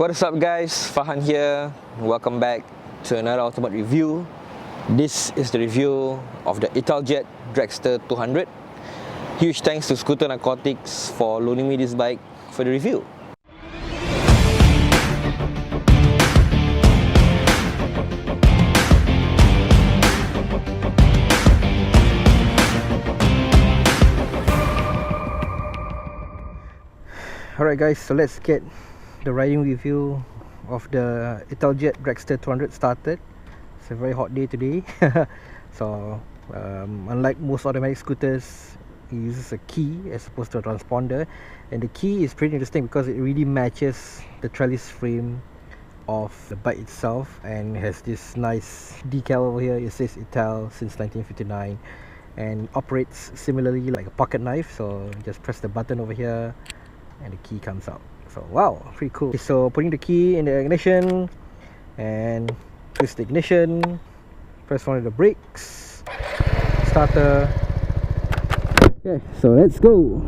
What is up guys, Fahan here. Welcome back to another ultimate review. This is the review of the Italjet Dragster 200. Huge thanks to Scooter Narcotics for loaning me this bike for the review. Alright guys, so let's get the riding review of the Italjet Dragster 200 started. It's a very hot day today. So unlike most automatic scooters, it uses a key as opposed to a transponder, and the key is pretty interesting because it really matches the trellis frame of the bike itself, and it has this nice decal over here. It says Ital since 1959 and operates similarly like a pocket knife. So just press the button over here and the key comes out. So wow, pretty cool. So putting the key in the ignition and twist the ignition, press one of the brakes, starter. Okay, so let's go.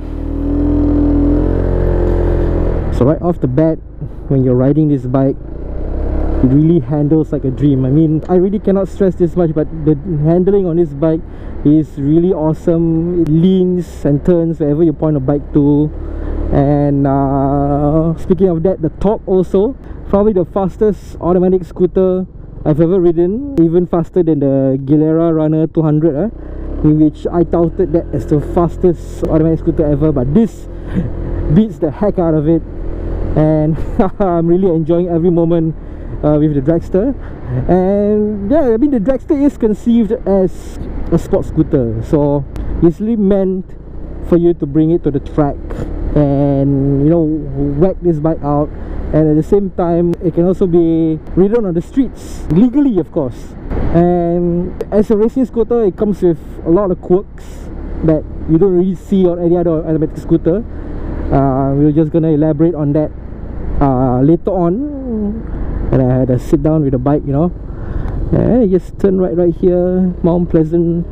So right off the bat, when you're riding this bike, it really handles like a dream. I mean, I really cannot stress this much, but the handling on this bike is really awesome. It leans and turns wherever you point a bike to. And speaking of that, the top also, probably the fastest automatic scooter I've ever ridden, even faster than the Gilera Runner 200, in which I touted that as the fastest automatic scooter ever, but this beats the heck out of it. And I'm really enjoying every moment with the Dragster. And yeah, I mean, the Dragster is conceived as a sports scooter, so it's really meant for you to bring it to the track and, you know, whack this bike out. And at the same time, it can also be ridden on the streets legally, of course. And as a racing scooter, it comes with a lot of quirks that you don't really see on any other automatic scooter. We're just gonna elaborate on that later on. And I had to sit down with the bike, you know. And just turn right here, Mount Pleasant.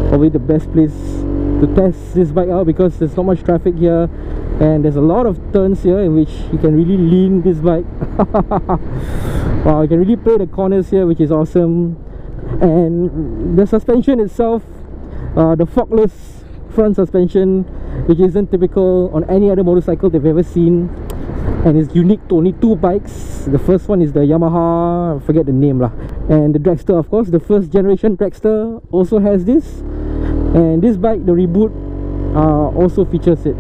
Probably the best place to test this bike out because there's not much traffic here, and there's a lot of turns here in which you can really lean this bike. Wow, you can really play the corners here, which is awesome. And the suspension itself, the forkless front suspension, which isn't typical on any other motorcycle they've ever seen, and it's unique to only two bikes. The first one is the Yamaha, I forget the name lah, and the Dragster, of course. The first generation Dragster also has this, and this bike, the reboot, also features it.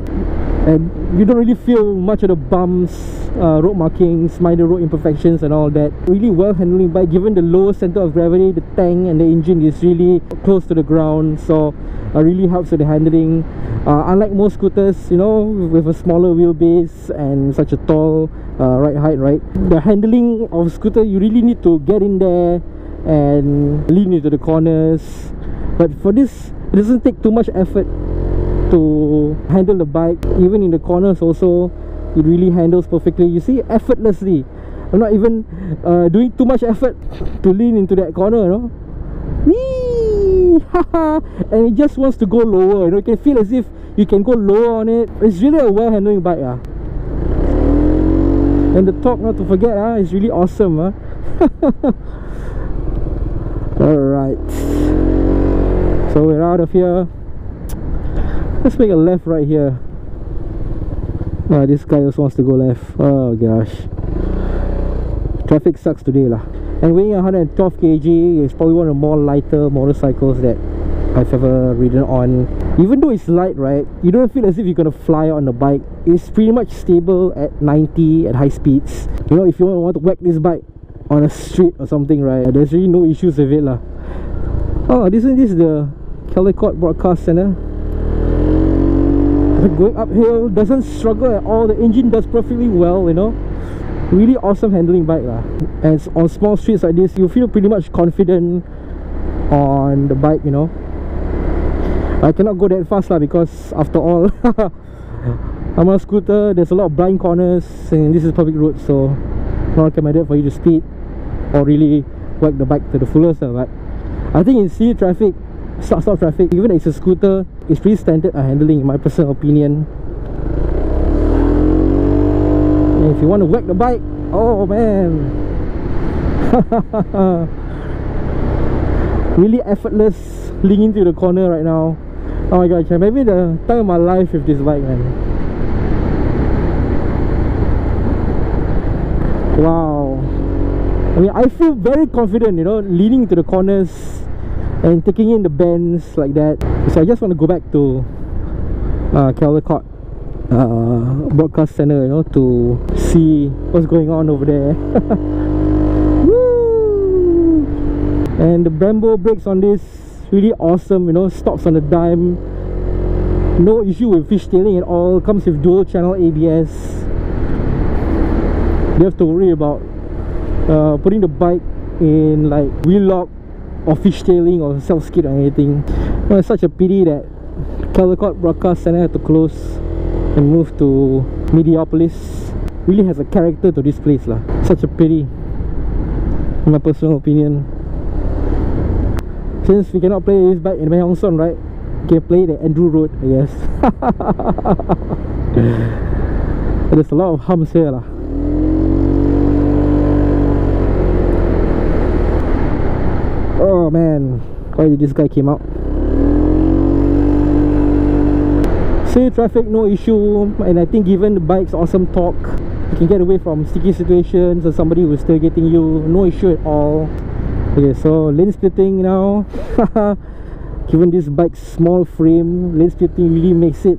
And you don't really feel much of the bumps, road markings, minor road imperfections and all that. Really well handling bike. Given the low center of gravity, the tank and the engine is really close to the ground, so really helps with the handling. Unlike most scooters, you know, with a smaller wheelbase and such a tall ride height, right? The handling of scooter, you really need to get in there and lean into the corners. But for this, it doesn't take too much effort to handle the bike. Even in the corners also, it really handles perfectly. You see, effortlessly. I'm not even doing too much effort to lean into that corner, you know. Whee! And it just wants to go lower, you know. You can feel as if you can go lower on it. It's really a well handling bike. And the torque, not to forget, is really awesome. Alright, so we're out of here. Let's make a left right here. This guy also wants to go left. Oh gosh, traffic sucks today lah. And weighing 112 kg, it's probably one of the more lighter motorcycles that I've ever ridden on. Even though it's light, right, you don't feel as if you're gonna fly on the bike. It's pretty much stable at 90 at high speeds. You know, if you want to whack this bike on a street or something, right, there's really no issues with it lah. Oh, this is the Calicot Broadcast Center. Going uphill doesn't struggle at all. The engine does perfectly well, you know. Really awesome handling bike lah. And on small streets like this, you feel pretty much confident on the bike, you know. I cannot go that fast lah because after all, I'm on a scooter. There's a lot of blind corners and this is public road, so not recommended for you to speed or really whack the bike to the fullest lah. But I think in city traffic, start traffic, even if it's a scooter, it's pretty standard handling in my personal opinion. And if you want to whack the bike, Oh man. Really effortless leaning to the corner right now. Oh my god, maybe the time of my life with this bike, man. Wow. I mean, I feel very confident, you know, leaning to the corners and taking in the bends like that. So I just want to go back to Caldecott broadcast center, you know, to see what's going on over there. Woo! And the Brembo brakes on this really awesome, you know, stops on a dime, no issue with fishtailing at all, comes with dual channel ABS. You have to worry about putting the bike in like wheel lock or fishtailing or self skid or anything. Well, it's such a pity that Caldecott broadcast center had to close and move to Mediopolis. Really has a character to this place lah. Such a pity, in my personal opinion. Since we cannot play this bike in Mae Hong Son, right? We can play the Andrew Road, I guess. There's a lot of humps here lah. Oh man, why did this guy came out? Say traffic, no issue. And I think given the bike's awesome torque, you can get away from sticky situations or somebody who's still getting you. No issue at all. Okay, so lane splitting now. Given this bike's small frame, lane splitting really makes it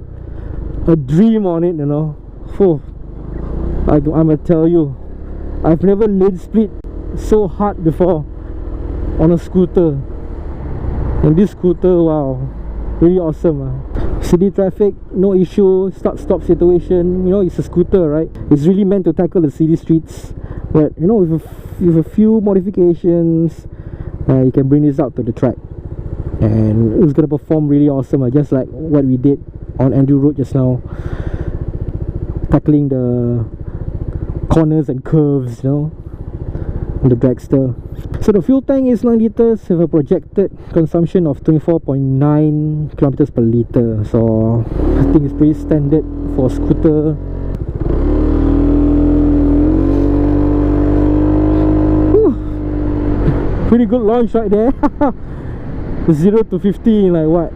a dream on it, you know. Oh, I'm gonna tell you, I've never lane split so hard before on a scooter. And this scooter, wow, really awesome. City traffic, no issue. Start-stop situation, you know, it's a scooter, right? It's really meant to tackle the city streets. But you know, with a few modifications, you can bring this out to the track, and it's gonna perform really awesome, just like what we did on Andrew Road just now, tackling the corners and curves, you know, on the Dragster. So the fuel tank is 9 liters with a projected consumption of 24.9 kilometers per liter. So I think it's pretty standard for a scooter. Pretty good launch right there. 0 to 50 in like what,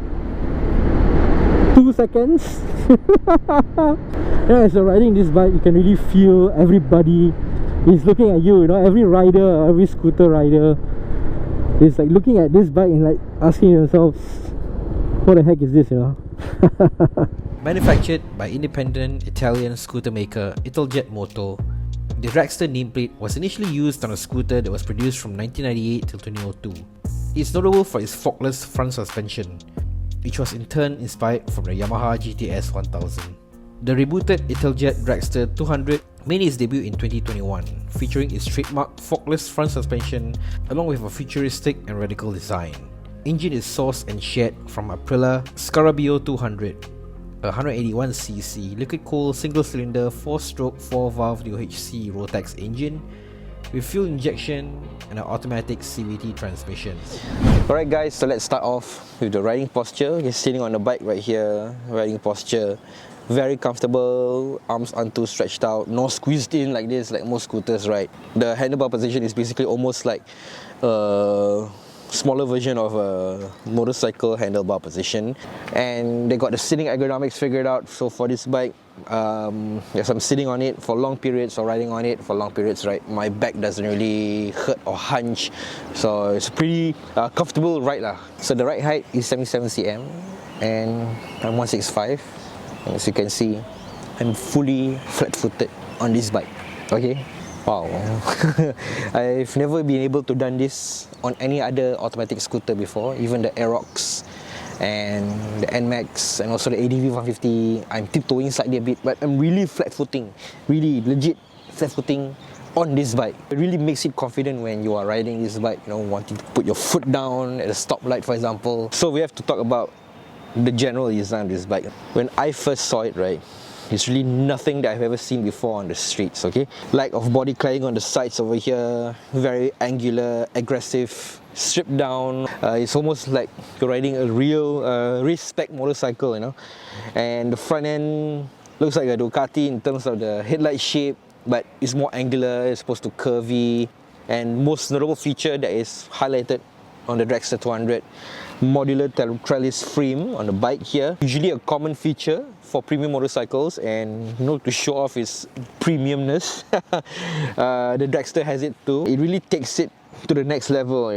2 seconds. Yeah, as you're riding this bike, you can really feel everybody is looking at you, you know. Every rider, every scooter rider is like looking at this bike and like asking themselves, what the heck is this, you know. Manufactured by independent Italian scooter maker Italjet Moto, the Dragster nameplate was initially used on a scooter that was produced from 1998 till 2002. It's notable for its forkless front suspension, which was in turn inspired from the Yamaha GTS 1000. The rebooted Italjet Dragster 200 made its debut in 2021, featuring its trademark forkless front suspension along with a futuristic and radical design. Engine is sourced and shared from Aprilia Scarabeo 200, a 181cc liquid-cooled single-cylinder 4-stroke 4-valve UHC Rotax engine with fuel injection and an automatic CVT transmission. Alright guys, so let's start off with the riding posture. You're sitting on the bike right here, riding posture. Very comfortable, arms aren't too stretched out, no squeezed in like this, like most scooters, right? The handlebar position is basically almost like a smaller version of a motorcycle handlebar position. And they got the sitting ergonomics figured out. So for this bike, yes, I'm sitting on it for long periods or riding on it for long periods, right? My back doesn't really hurt or hunch. So it's a pretty comfortable ride lah. So the ride height is 77 cm and I'm 165. As you can see, I'm fully flat-footed on this bike. Okay, wow. I've never been able to done this on any other automatic scooter before. Even the Aerox and the NMAX and also the ADV 150, I'm tiptoeing slightly a bit, but I'm really flat-footing, really legit flat-footing on this bike. It really makes it confident when you are riding this bike, you know, wanting to put your foot down at a stoplight, for example. So we have to talk about the general design of this bike. When I first saw it, right, it's really nothing that I've ever seen before on the streets, okay? Lack of body cladding on the sides over here, very angular, aggressive, stripped down. It's almost like you're riding a real race-spec motorcycle, you know? And the front end looks like a Ducati in terms of the headlight shape, but it's more angular, it's supposed to curvy. And most notable feature that is highlighted on the Dragster 200, modular trellis frame on the bike here. Usually a common feature for premium motorcycles, and to show off its premiumness, the Dragster has it too. It really takes it to the next level,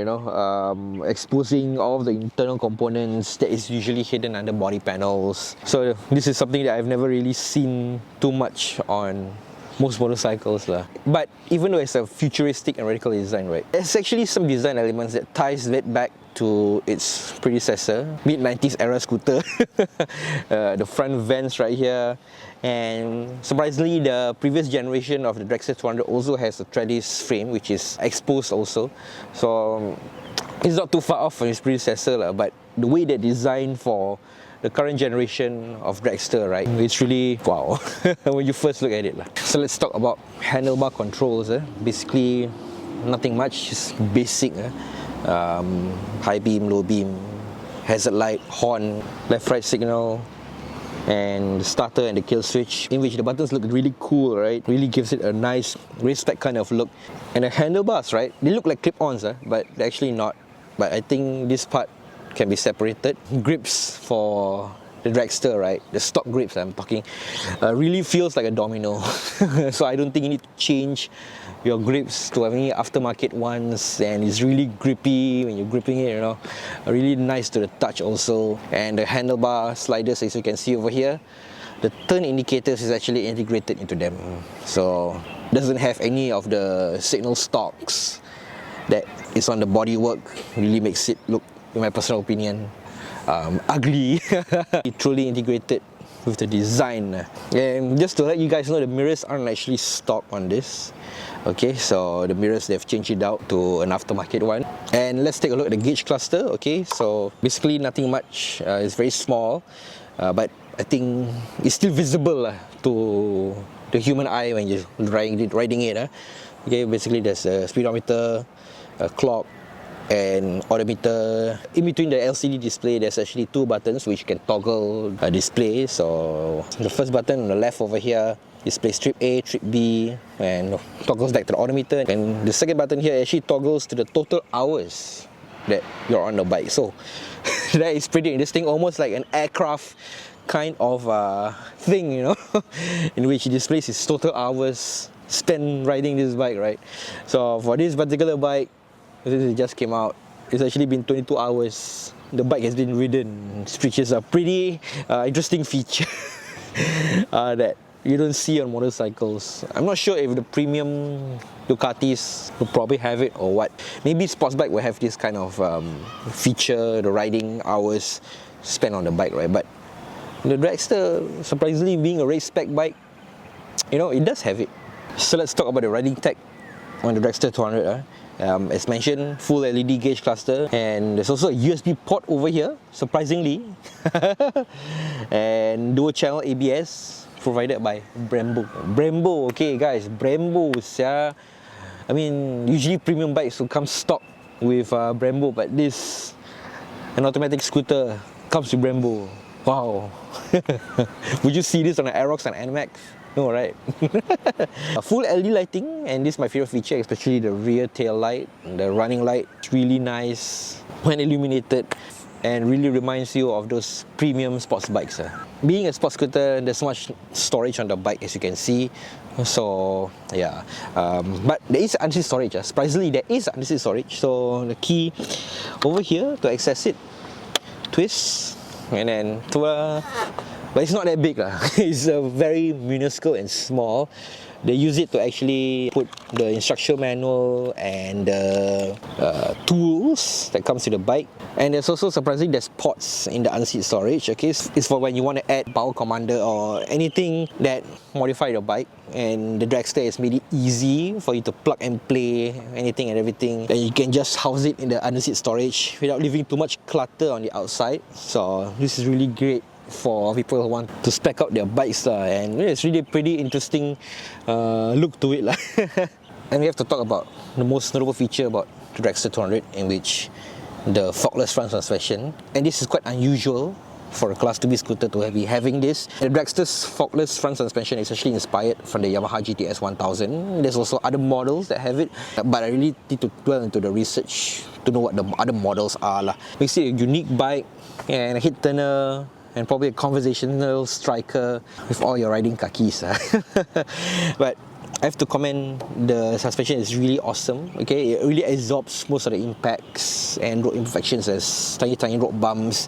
exposing all of the internal components that is usually hidden under body panels. So this is something that I've never really seen too much on most motorcycles lah. But even though it's a futuristic and radical design, right, there's actually some design elements that ties it back to its predecessor, mid-90s era scooter. The front vents right here, and surprisingly the previous generation of the Dragster 200 also has a trellis frame which is exposed also, so it's not too far off from its predecessor lah. But the way they designed for the current generation of Dragster, right, it's really wow when you first look at it lah. So let's talk about handlebar controls. Basically nothing much, just basic. High beam, low beam, hazard light, horn, left right signal, and the starter and the kill switch, in which the buttons look really cool, right? Really gives it a nice racetrack kind of look. And the handlebars, right, they look like clip-ons, but they're actually not. But I think this part can be separated. Grips for the Dragster, right, the stock grips I'm talking, really feels like a domino. So I don't think you need to change your grips to any aftermarket ones, and it's really grippy when you're gripping it, really nice to the touch also. And the handlebar sliders, as you can see over here, the turn indicators is actually integrated into them, so doesn't have any of the signal stalks that is on the bodywork. Really makes it look, in my personal opinion, ugly. It truly integrated with the design. And just to let you guys know, the mirrors aren't actually stock on this. Okay, so the mirrors, they've changed it out to an aftermarket one. And let's take a look at the gauge cluster. Okay, so basically nothing much. It's very small, but I think it's still visible to the human eye when you're riding it. Okay, basically there's a speedometer, a clock, and odometer. In between the LCD display, there's actually two buttons which can toggle display. So the first button on the left over here displays trip A, trip B, and toggles back to the odometer. And the second button here actually toggles to the total hours that you're on the bike. So that is pretty interesting, almost like an aircraft kind of thing, in which it displays its total hours spent riding this bike, right? So for this particular bike, it just came out, it's actually been 22 hours the bike has been ridden, which is a pretty interesting feature that you don't see on motorcycles. I'm not sure if the premium Ducatis will probably have it or what. Maybe sports bike will have this kind of feature, the riding hours spent on the bike, right? But the Dragster, surprisingly being a race spec bike, it does have it. So let's talk about the riding tech on the Dragster 200. As mentioned, full LED gauge cluster, and there's also a USB port over here, surprisingly. And dual channel ABS provided by Brembo. Brembo, okay guys, Brembo, yeah. I mean, usually premium bikes will come stock with Brembo, but this, an automatic scooter, comes with Brembo. Wow. Would you see this on an Aerox and NMAX? No, right? Full LED lighting, and this is my favorite feature, especially the rear tail light, the running light. It's really nice when illuminated and really reminds you of those premium sports bikes. Being a sports scooter, there's so much storage on the bike, as you can see. So yeah, but there is underseat storage. Surprisingly, there is underseat storage. So the key over here to access it, twist, and then but it's not that big. It's very minuscule and small. They use it to actually put the instruction manual and the tools that comes with the bike. And there's also, surprisingly, there's ports in the unseat storage. Okay, it's for when you want to add power commander or anything that modify your bike. And the Dragster has made it easy for you to plug and play anything and everything. And you can just house it in the underseat storage without leaving too much clutter on the outside. So this is really great for people who want to spec out their bikes, and it's really pretty interesting look to it. And we have to talk about the most notable feature about the Dragster 200, in which the forkless front suspension, and this is quite unusual for a Class 2B scooter to be having this. The Dragster's forkless front suspension is actually inspired from the Yamaha GTS 1000. There's also other models that have it, but I really need to dwell into the research to know what the other models are lah. Makes it a unique bike and a hit turner, and probably a conversational striker with all your riding kakis. But I have to comment, the suspension is really awesome. Okay, it really absorbs most of the impacts and road imperfections as tiny road bumps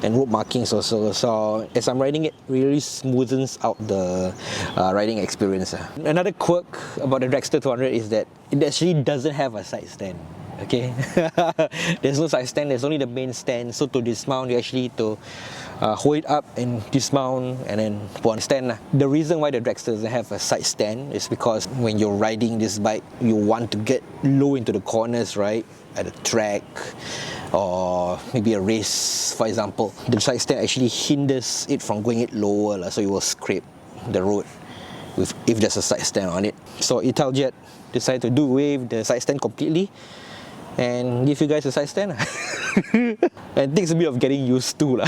and road markings also. So as I'm riding it, really smoothens out the riding experience. Another quirk about the Dragster 200 is that it actually doesn't have a side stand. Okay, there's no side stand, there's only the main stand. So to dismount, you actually need to hold it up and dismount and then put on the stand. The reason why the Dragster doesn't have a side stand is because when you're riding this bike, you want to get low into the corners, right? At a track or maybe a race, for example. The side stand actually hinders it from going it lower, so it will scrape the road if there's a side stand on it. So Italjet decided to do away with the side stand completely and give you guys a side stand. And it takes a bit of getting used to,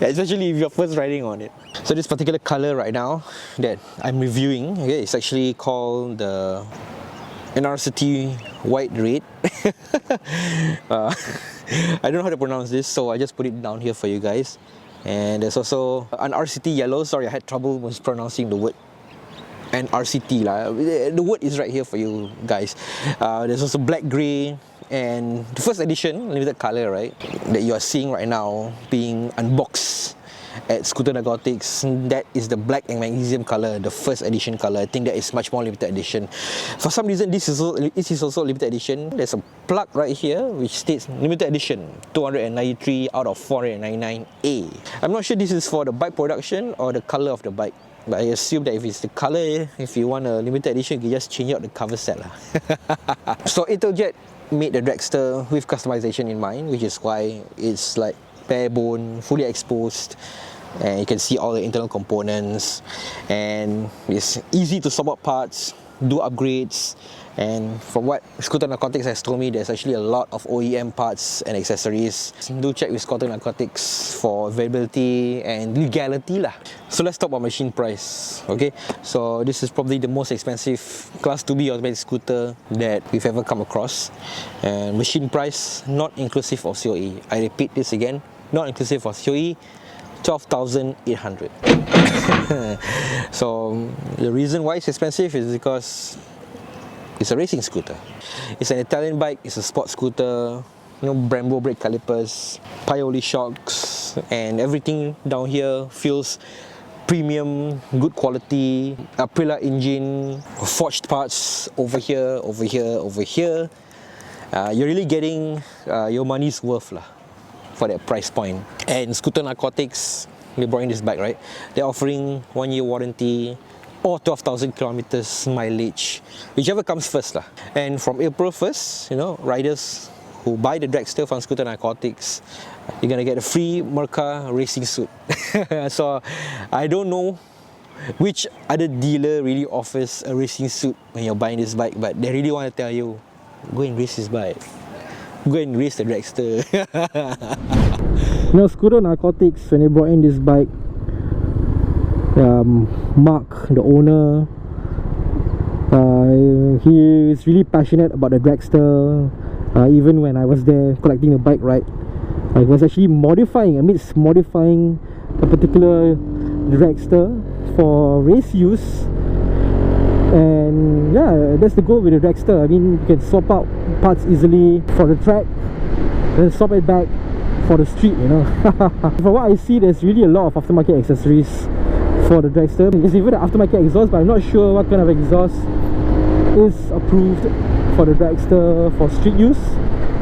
especially if you're first riding on it. So this particular color right now that I'm reviewing, okay, it's actually called the NRCT White Red. I don't know how to pronounce this, so I just put it down here for you guys. And there's also an RCT Yellow. Sorry, I had trouble mispronouncing the word. And RCT lah. The word is right here for you guys. There's also black grey, and the first edition limited color, right, that you are seeing right now being unboxed at Scooter Narcotics. That is the black and magnesium color, the first edition color. I think that is much more limited edition. For some reason, this is also limited edition. There's a plug right here which states limited edition 293 out of 499A. I'm not sure this is for the bike production or the color of the bike, but I assume that if it's the color, if you want a limited edition, you can just change out the cover set lah. So Italjet made the Dragster with customization in mind, which is why it's like bare bone, fully exposed, and you can see all the internal components, and it's easy to swap out parts, do upgrades. And from what Scooter Narcotics has told me, there's actually a lot of OEM parts and accessories. Do check with Scooter Narcotics for availability and legality lah. So let's talk about machine price. Okay, so this is probably the most expensive Class 2B automatic scooter that we've ever come across, and machine price not inclusive of COE. I repeat this again, not inclusive of COE, 12,800. So the reason why it's expensive is because it's a racing scooter. It's an Italian bike, it's a sport scooter, Brembo brake calipers, Pioli shocks, and everything down here feels premium, good quality, Aprilia engine, forged parts over here. You're really getting your money's worth lah for that price point. And Scooter Narcotics, they brought in this bike, right? They're offering 1-year warranty or 12,000 kilometers mileage, whichever comes first lah. And from April 1st, riders who buy the Dragster from Scooter Narcotics, you're gonna get a free Merca racing suit. So I don't know which other dealer really offers a racing suit when you're buying this bike, but they really want to tell you, go and race this bike, go and race the Dragster. Scooter Narcotics, when they brought in this bike, Mark, the owner, he is really passionate about the Dragster. Even when I was there collecting the bike, right, I was actually modifying a particular Dragster for race use. And yeah, that's the goal with the Dragster. I mean, you can swap out parts easily for the track, then swap it back for the street, From what I see, there's really a lot of aftermarket accessories for the Dragster. There's even the aftermarket exhaust, but I'm not sure what kind of exhaust is approved for the Dragster for street use.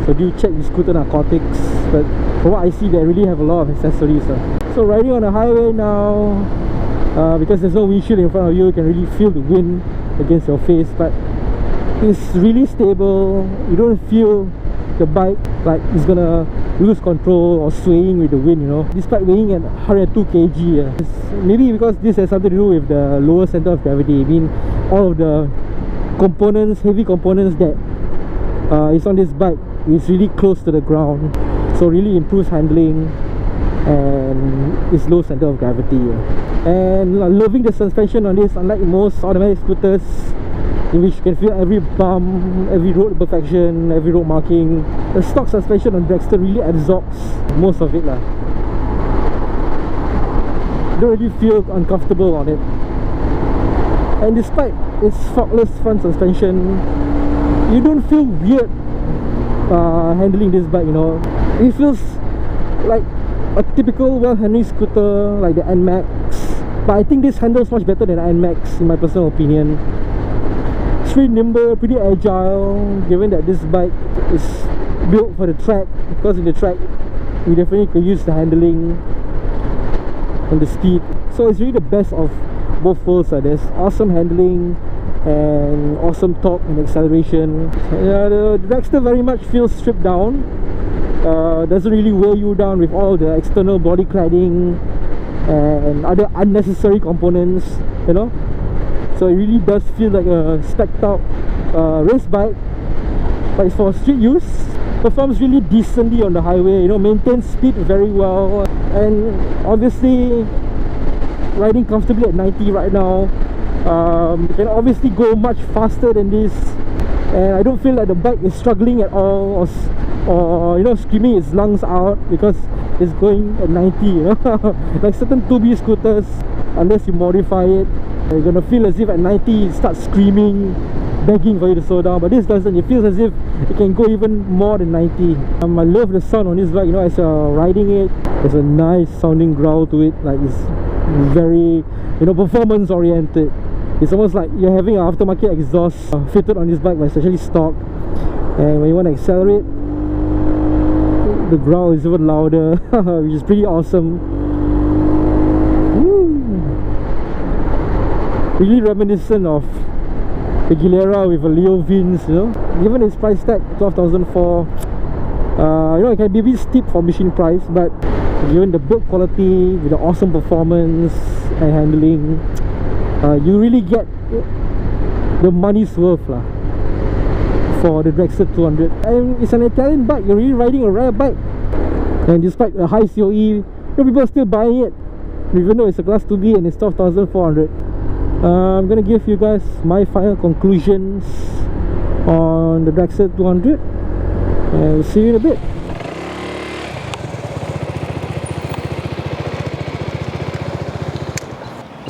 So do check with Scooter Narcotics. But from what I see, they really have a lot of accessories. So riding on the highway now, because there's no windshield in front of you, you can really feel the wind against your face, but it's really stable. You don't feel the bike like it's gonna lose control or swaying with the wind, Despite weighing at 102 kg, maybe because this has something to do with the lower center of gravity. I mean, all of the components, heavy components that is on this bike is really close to the ground. so really improves handling and its low center of gravity. And loving the suspension on this, unlike most automatic scooters in which you can feel every bump, every road imperfection, every road marking. The stock suspension on Dragster really absorbs most of it lah. You don't really feel uncomfortable on it. And despite its forkless front suspension, you don't feel weird handling this bike, you know. It feels like a typical well-handling scooter like the NMAX, but I think this handles much better than the NMAX in my personal opinion. It's pretty nimble, pretty agile, given that this bike is built for the track. Because in the track we definitely could use the handling and the speed, so it's really the best of both worlds. There's awesome handling and awesome torque and acceleration. Yeah, the Dragster very much feels stripped down. Doesn't really weigh you down with all the external body cladding and other unnecessary components, you know. So it really does feel like a spec'd out race bike, but it's for street use. Performs really decently on the highway, you know, maintains speed very well, and obviously riding comfortably at 90 right now. You can obviously go much faster than this, and I don't feel like the bike is struggling at all, or you know, screaming its lungs out because it's going at 90, you know. Like certain 2B scooters, unless you modify it, you're gonna feel as if at 90 it starts screaming, begging for you to slow down. But this doesn't. It feels as if it can go even more than 90. I love the sound on this bike, you know. As you're riding it, there's a nice sounding growl to it. Like it's very, you know, performance oriented. It's almost like you're having an aftermarket exhaust fitted on this bike, but it's actually stock. And when you want to accelerate, the growl is even louder, which is pretty awesome. Really reminiscent of the Gilera with a Leo Vins, you know. Given its price tag, 12,004, you know, it can be a bit steep for machine price, but given the build quality with the awesome performance and handling, you really get the money's worth lah for the Dragster 200. And it's an Italian bike, you're really riding a rare bike, and despite a high COE, you know, people are still buying it even though it's a class 2B and it's 12,400. I'm gonna give you guys my final conclusions on the Dragster 200, and we'll see you in a bit.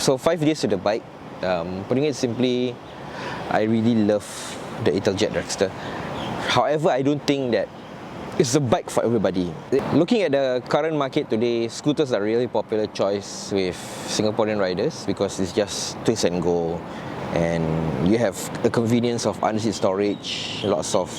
So 5 days to the bike. Putting it simply, I really love the Italjet Dragster. However, I don't think that it's a bike for everybody. Looking at the current market today, scooters are really popular choice with Singaporean riders because it's just twist and go, and you have a convenience of underseat storage, lots of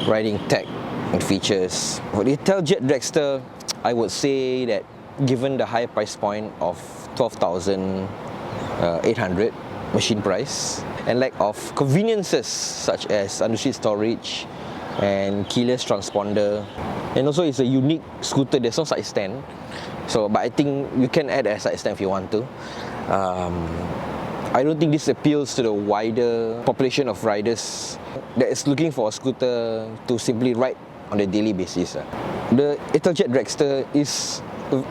riding tech and features. For the Italjet Dragster, I would say that given the high price point of 12,800 machine price and lack of conveniences such as underseat storage and keyless transponder, and also it's a unique scooter, there's no side stand, so but I think you can add a side stand if you want to. I don't think this appeals to the wider population of riders that is looking for a scooter to simply ride on a daily basis. The Italjet Dragster is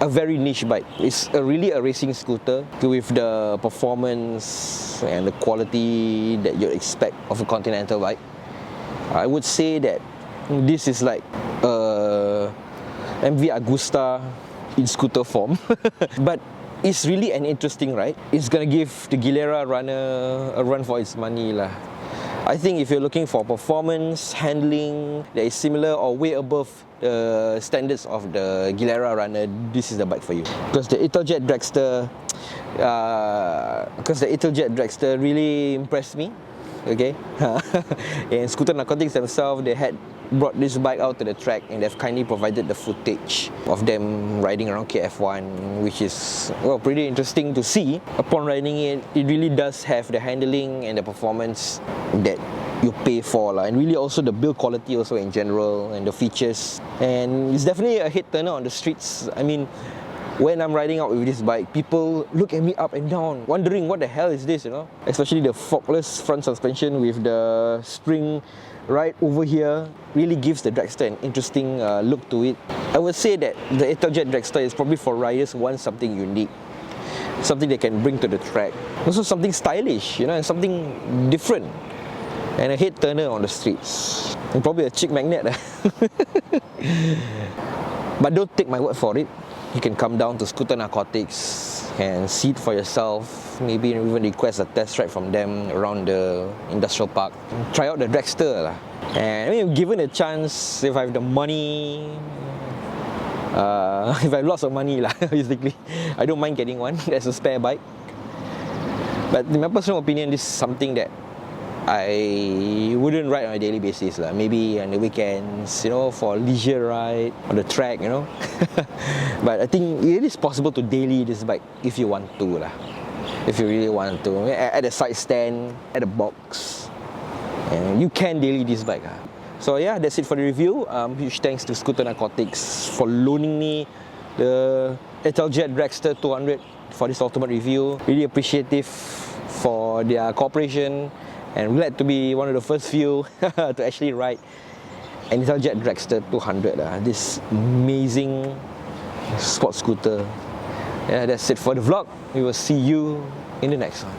a very niche bike. It's really a racing scooter with the performance and the quality that you expect of a continental bike. I would say that this is like MV Agusta in scooter form. But it's really an interesting ride. It's gonna give the Gilera runner a run for its money lah. I think if you're looking for performance, handling that is similar or way above the standards of the Gilera runner, this is the bike for you. Because the Italjet Dragster really impressed me. Okay, and Scooter Narcotics themselves, they had brought this bike out to the track and they've kindly provided the footage of them riding around KF1, which is, well, pretty interesting to see. Upon riding it, it really does have the handling and the performance that you pay for and really also the build quality also in general and the features, and it's definitely a head turner on the streets. I mean, when I'm riding out with this bike, people look at me up and down, wondering what the hell is this, you know? Especially the forkless front suspension with the spring right over here really gives the Dragster an interesting look to it. I would say that the Italjet Dragster is probably for riders who want something unique, something they can bring to the track. Also something stylish, you know, and something different. And a head turner on the streets. And probably a chick magnet. But don't take my word for it. You can come down to Scooter Narcotics and see it for yourself. Maybe even request a test ride from them around the industrial park. Try out the Dragster lah. And I mean, given a chance, if I have the money, if I have lots of money lah, basically, I don't mind getting one as a spare bike. But in my personal opinion, this is something that I wouldn't ride on a daily basis lah. Maybe on the weekends, you know, for a leisure ride on the track, you know. But I think it is possible to daily this bike if you want to lah. If you really want to, at a side stand, at a box, and you can daily this bike lah. So yeah, that's it for the review. Huge thanks to Scooter Narcotics for loaning me the Italjet Dragster 200 for this ultimate review. Really appreciative for their cooperation. And glad to be one of the first few to actually ride an Italjet Dragster 200. This amazing sports scooter. Yeah, that's it for the vlog. We will see you in the next one.